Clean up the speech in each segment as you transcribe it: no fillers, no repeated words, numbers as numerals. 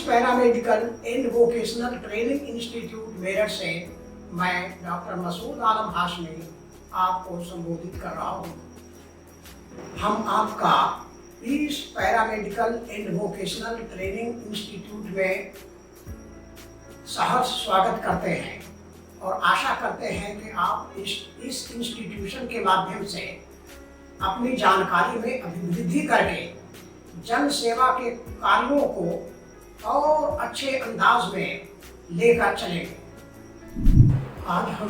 Paramedical and vocational training institute Meerut से मैं doctor Masood आलम हाशमी आपको संबोधित कर रहा हूँ। हम आपका इस paramedical and vocational training institute में सहर्ष स्वागत करते हैं और आशा करते हैं कि आप इस इंस्टीट्यूशन के माध्यम से अपनी जानकारी में अभिवृद्धि करके जन सेवा के कार्यों को और अच्छे अंदाज में लेकर चलेंगे। आज हम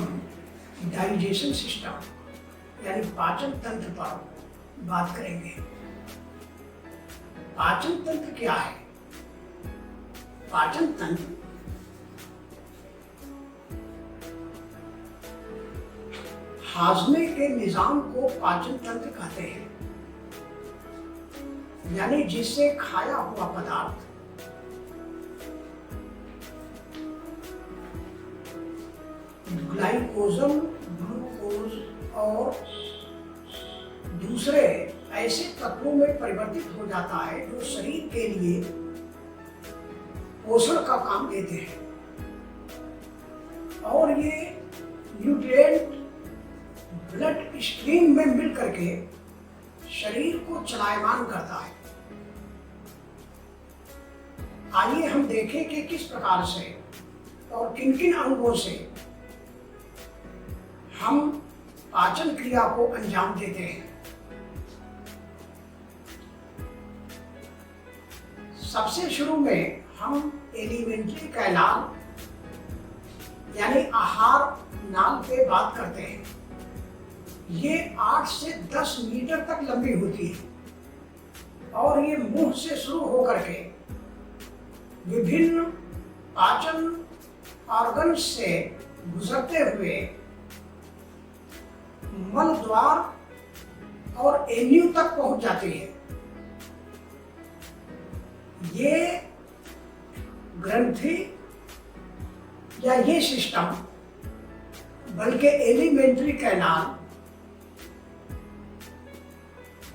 डाइजेशन सिस्टम यानी पाचन तंत्र पर बात करेंगे। पाचन तंत्र क्या है? पाचन तंत्र हाजमे के निजाम को पाचन तंत्र कहते हैं, यानी जिससे खाया हुआ पदार्थ ग्लाइकोजन, ग्लूकोज और दूसरे ऐसे तत्वों में परिवर्तित हो जाता है जो शरीर के लिए पोषण का काम देते हैं, और ये न्यूट्रिएंट ब्लड स्ट्रीम में मिल करके शरीर को चलायमान करता है। आइए हम देखें कि किस प्रकार से और किन किन अंगों से हम पाचन क्रिया को अंजाम देते हैं। सबसे शुरू में हम एलिमेंट्री कैनाल यानी आहार नाल पे बात करते हैं। ये 8 से 10 मीटर तक लंबी होती है और ये मुंह से शुरू होकर के विभिन्न पाचन ऑर्गन्स से गुजरते हुए मल द्वार और एन्यू तक पहुंच जाती है। ये ग्रंथि या ये सिस्टम बल्कि एलिमेंट्री कैनाल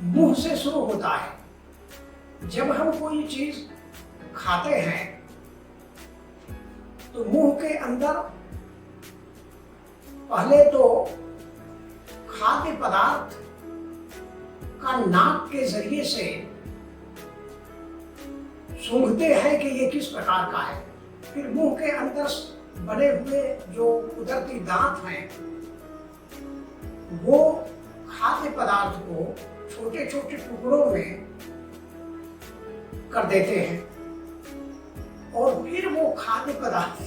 मुंह से शुरू होता है। जब हम कोई चीज खाते हैं तो मुंह के अंदर पहले तो खाद्य पदार्थ का नाक के जरिए से सूंघते हैं कि ये किस प्रकार का है। फिर मुंह के अंदर बने हुए जो कुदरती दांत हैं वो खाद्य पदार्थ को छोटे छोटे टुकड़ों में कर देते हैं और फिर वो खाद्य पदार्थ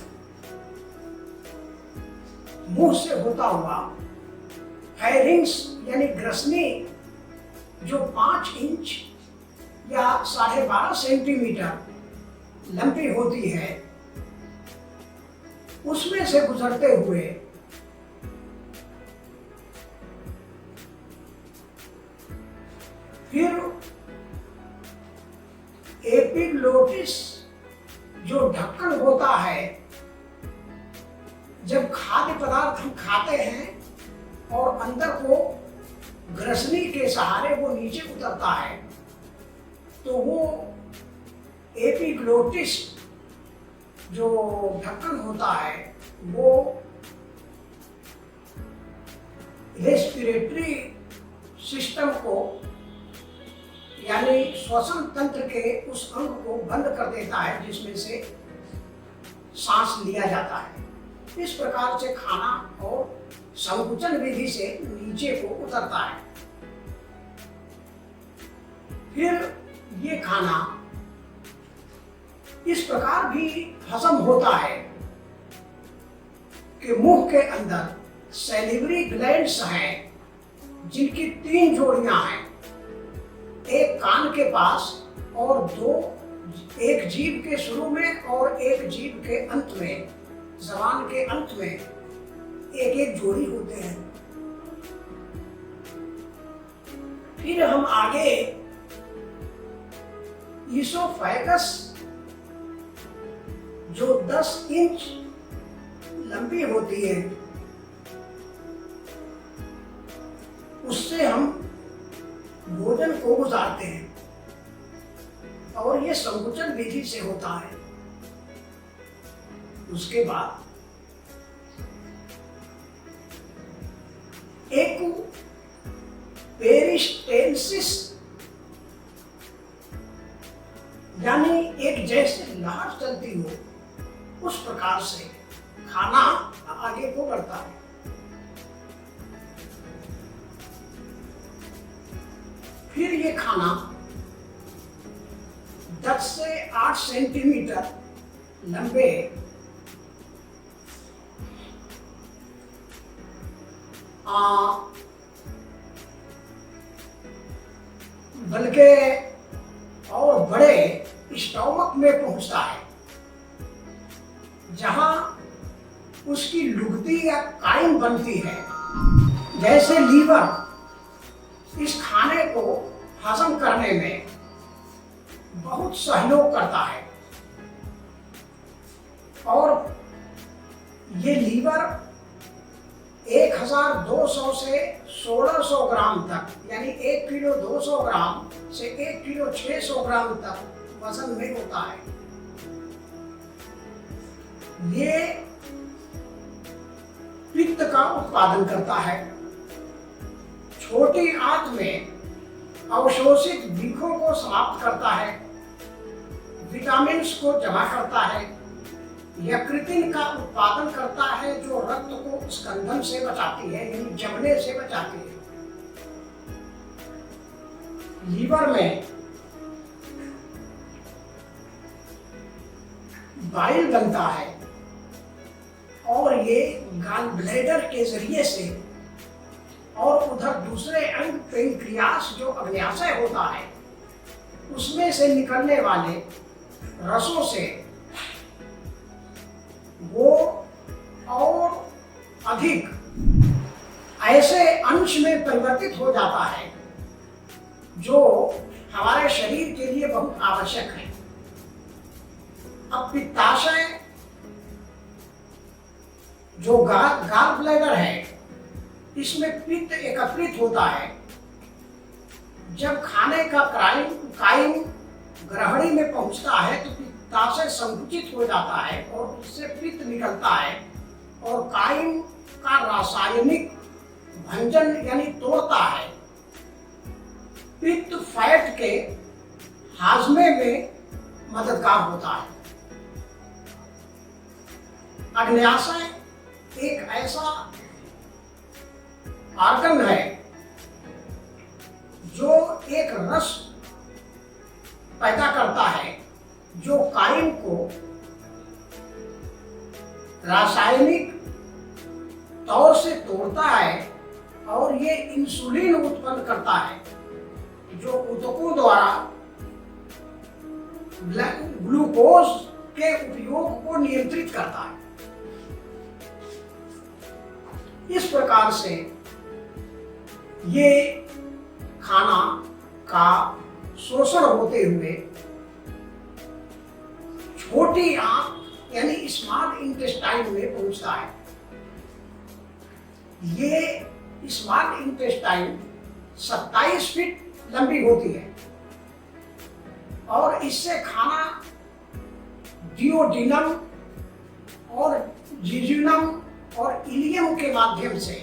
मुंह से होता हुआ फेरिंग्स यानी ग्रसनी जो 5 इंच या 12.5 सेंटीमीटर लंबी होती है उसमें से गुजरते हुए फिर एपिग्लोटिस जो ढक्कन होता है, जब खाद्य पदार्थ हम खाते हैं और अंदर को ग्रसनी के सहारे वो नीचे उतरता है तो वो एपिग्लोटिस जो ढक्कन होता है वो रेस्पिरेटरी सिस्टम को यानी श्वसन तंत्र के उस अंग को बंद कर देता है जिसमें से सांस लिया जाता है। इस प्रकार से खाना और संकुचन विधि से नीचे को उतरता है। फिर ये खाना इस प्रकार भी हजम होता है कि मुंह के अंदर सैलिवरी ग्लैंड्स हैं जिनकी 3 जोड़ियां हैं, एक कान के पास और 2, एक जीभ के शुरू में और एक जीभ के अंत में, जबान के अंत में एक एक जोड़ी होते हैं। फिर हम आगे ईसोफेगस जो 10 इंच लंबी होती है उससे हम भोजन को गुजारते हैं और ये संकुचन विधि से होता है। उसके बाद एक पेरिस्टेल्सिस यानी एक जैसे लहर चलती हो उस प्रकार से खाना आगे को बढ़ता है। फिर ये खाना 10 से 8 सेंटीमीटर लंबे बल्कि और बड़े स्टोमक में पहुंचता है, जहां उसकी लुगदी या काइम बनती है। जैसे लीवर इस खाने को हजम करने में बहुत सहयोग करता है और ये लीवर 1200 से 1600 ग्राम तक यानी 1 किलो 200 ग्राम से 1 किलो 600 ग्राम तक वजन में होता है। ये पित्त का उत्पादन करता है, छोटी आंत में अवशोषित वृक्कों को समाप्त करता है, विटामिन्स को जमा करता है, यकृतिन का उत्पादन करता है जो रक्त को स्कंदन से बचाती है यानी जमने से बचाती है। लीवर में बाइल बनता है और ये गॉल ब्लैडर के जरिए से और उधर दूसरे अंग पेनक्रियास जो अग्न्याशय होता है उसमें से निकलने वाले रसों से वो और अधिक ऐसे अंश में परिवर्तित हो जाता है जो हमारे शरीर के लिए बहुत आवश्यक है। अब पित्ताशय जो गॉल ब्लैडर है इसमें पित्त एकत्रित होता है। जब खाने का काइम ग्रहणी में पहुंचता है तो पित्ताशय संकुचित हो जाता है और उससे पित्त निकलता है और काइम का रासायनिक भंजन यानी तोड़ता है। पित्त फैट के हाजमे में मददगार होता है। अग्न्याशय एक ऐसा ऑर्गन है जो एक रस पैदा करता है जो काइम को रासायनिक तौर से तोड़ता है और ये इंसुलिन उत्पन्न करता है जो ऊतकों द्वारा ग्लूकोज के उपयोग को नियंत्रित करता है। इस प्रकार से ये खाना का शोषण होते हुए छोटी आंत यानी स्मॉल इंटेस्टाइन में पहुंचता है। ये स्मॉल इंटेस्टाइन 27 फीट लंबी होती है और इससे खाना डिओडिनम और जिजुनम और इलियम के माध्यम से,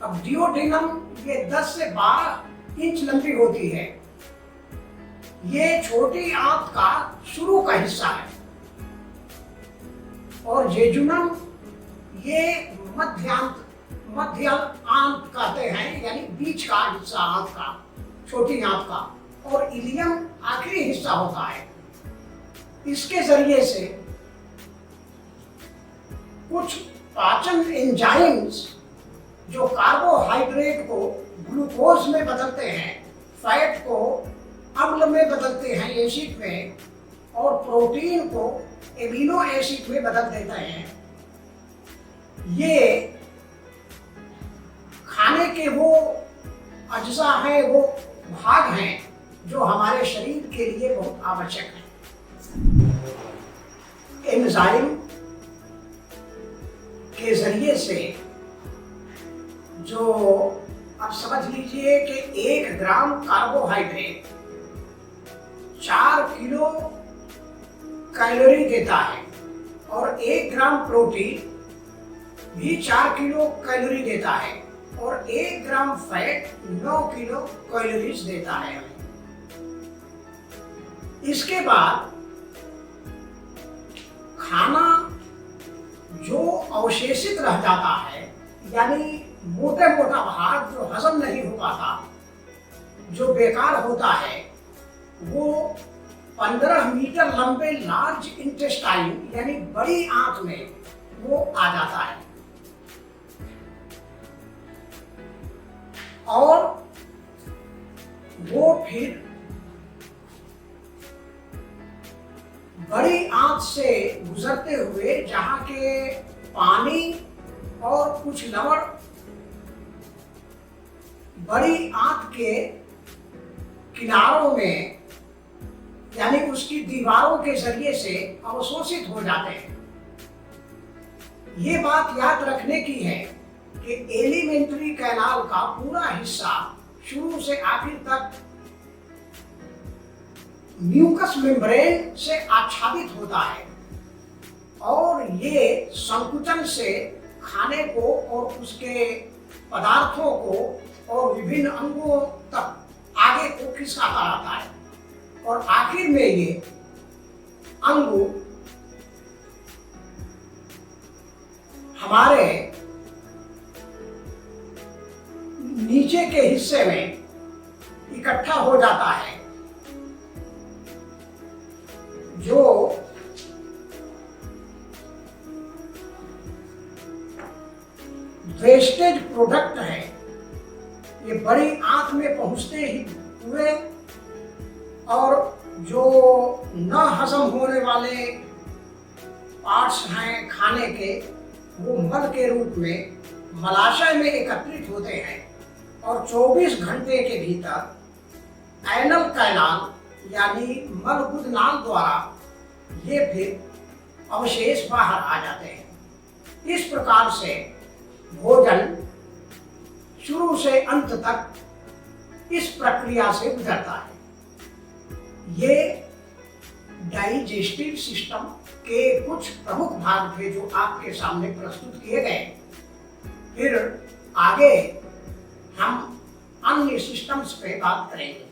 अब डिओडिनम ये 10 से 12 इंच लंबी होती है। ये छोटी आंत का शुरू का हिस्सा है और जेजुनम ये मध्य आंत कहते हैं यानी बीच का हिस्सा आंत का, छोटी आंत का, और इलियम आखिरी हिस्सा होता है। इसके जरिए से कुछ पाचन एंजाइम्स जो कार्बोहाइड्रेट को ग्लूकोज में बदलते हैं, फैट को अम्ल में बदलते हैं एसिड में, और प्रोटीन को एमिनो एसिड में बदल देते हैं। ये खाने के वो अज्जा हैं, वो भाग हैं जो हमारे शरीर के लिए बहुत आवश्यक है। एंजाइम के जरिए से जो आप समझ लीजिए कि 1 ग्राम कार्बोहाइड्रेट 4 किलो कैलोरी देता है और 1 ग्राम प्रोटीन भी 4 किलो कैलोरी देता है और 1 ग्राम फैट 9 किलो कैलोरीज देता है हमें। इसके बाद खाना जो अवशेषित रह जाता है, यानी मोटा भाग जो हजम नहीं हो पाता, जो बेकार होता है, वो 15 मीटर लंबे लार्ज इंटेस्टाइन यानी बड़ी आंत में वो आ जाता है और वो फिर बड़ी आंत से गुजरते हुए जहां के पानी और कुछ लवण बड़ी आंत के किनारों में यानी उसकी दीवारों के जरिए से अवशोषित हो जाते हैं। ये बात याद रखने की है कि एलिमेंट्री कैनाल का पूरा हिस्सा शुरू से आखिर तक म्यूकस मेम्ब्रेन से आच्छादित होता है और ये संकुचन से खाने को और उसके पदार्थों को और विभिन्न अंगों तक आगे को खिसकाता रहता है और आखिर में ये अंग हमारे नीचे के हिस्से में इकट्ठा हो जाता है, जो वेस्टेज प्रोडक्ट है। ये बड़ी आंत में पहुंचते ही हुए और जो न हजम होने वाले पार्ट्स हैं खाने के, वो मल के रूप में मलाशय में एकत्रित होते हैं और 24 घंटे के भीतर एनल कैनाल यानी मलगुद नाल द्वारा ये फिर अवशेष बाहर आ जाते हैं। इस प्रकार से भोजन शुरू से अंत तक इस प्रक्रिया से गुजरता है। ये डाइजेस्टिव सिस्टम के कुछ प्रमुख भाग थे जो आपके सामने प्रस्तुत किए गए। फिर आगे हम अन्य सिस्टम्स पे बात करेंगे।